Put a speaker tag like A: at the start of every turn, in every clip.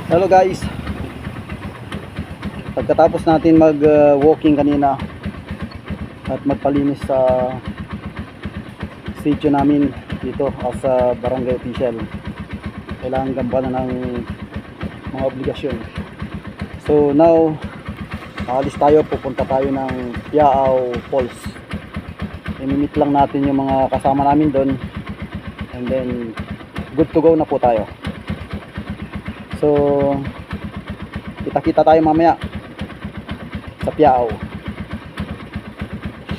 A: Hello guys. Pagkatapos natin mag walking kanina at magpalinis sa sitio namin dito as a barangay official, kailangan gampanan ng mga obligasyon. So now, aalis tayo, pupunta tayo ng Piao Falls. I-meet lang natin yung mga kasama namin doon, and then good to go na po tayo. So kita-kita tayo mamaya sa Piao.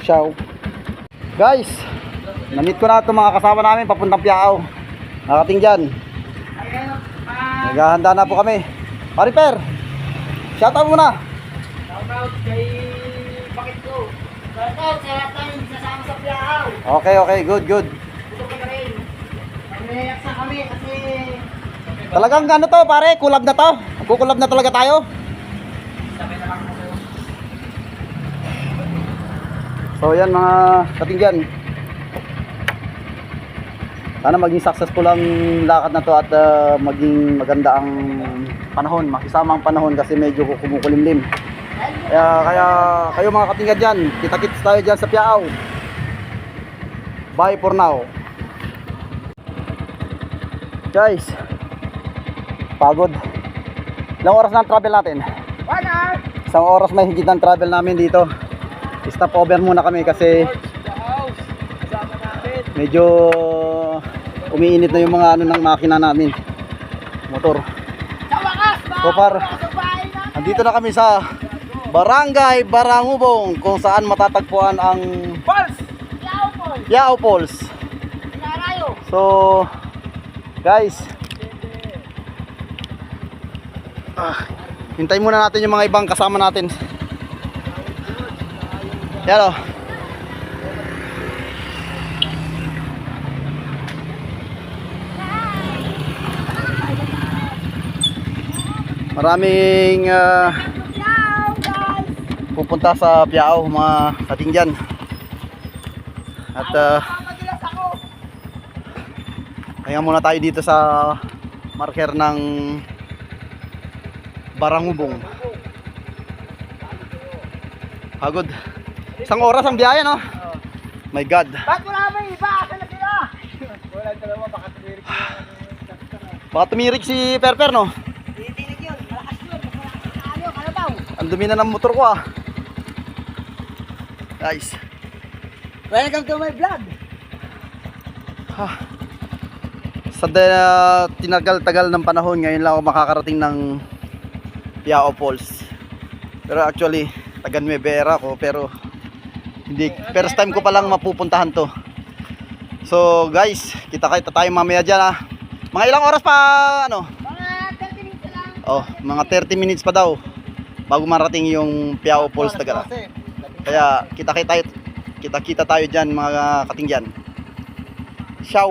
A: Ciao guys, na-meet ko na itong mga kasama namin papuntang Piao. Nakating dyan, naghahanda na po kami. Mariper, shoutout muna.
B: Shoutout kay Bakit ko. Shoutout sa lahat tayo sasama sa Piao.
A: Okay, good.
B: Gusto ko na rin. Mag-react na kami kasi
A: Talagang ano to pare, kulab na to. Kukulab na talaga tayo. So yan mga katinggan, sana maging successful ang lakad na to at maging maganda ang panahon, makisama ang panahon kasi medyo kumukulimlim. Kaya kayo mga katinggan dyan, kita-kits tayo dyan sa Piao. Bye for now guys. Pagod. Ilang oras na ang travel natin?
B: 1 hour.
A: Isang oras may higit ang travel namin dito. Stop over muna kami kasi medyo umiinit na yung mga ano ng makina namin, motor.
B: Sa wakas,
A: So far, andito na kami sa Barangay Barangubong, kung saan matatagpuan ang
B: Falls. Piao Falls.
A: Piao Falls.
B: Pinarayo.
A: So guys, hintayin muna natin yung mga ibang kasama natin. Yan o. Maraming pupunta sa Piao mga katinggan. At kaya muna tayo dito sa marker ng Barangubong. Pagod. Isang oras ang biyahe, no? My God.
B: Ba't wala may iba? Asan na sila? Wala talaga, baka tumirik
A: Baka tumirik si Perper, no?
B: Titinig yun. Malakas yun. Malakas kalabaw.
A: Ang dumi na ng motor ko, ah. Guys.
B: Welcome to my vlog.
A: Sa tinagal-tagal ng panahon, ngayon lang ako makakarating ng Piao Falls. Pero actually, taga Nueva Ecija ko, pero hindi, first time ko palang mapupuntahan to. So guys, kita-kita tayo mamaya dyan, ah. Mga ilang oras pa, ano?
B: Mga 30 minutes lang.
A: Oh, mga 30 minutes pa daw bago marating yung Piao Falls Tagara. Kaya kita-kita tayo dyan mga katingyan. Ciao.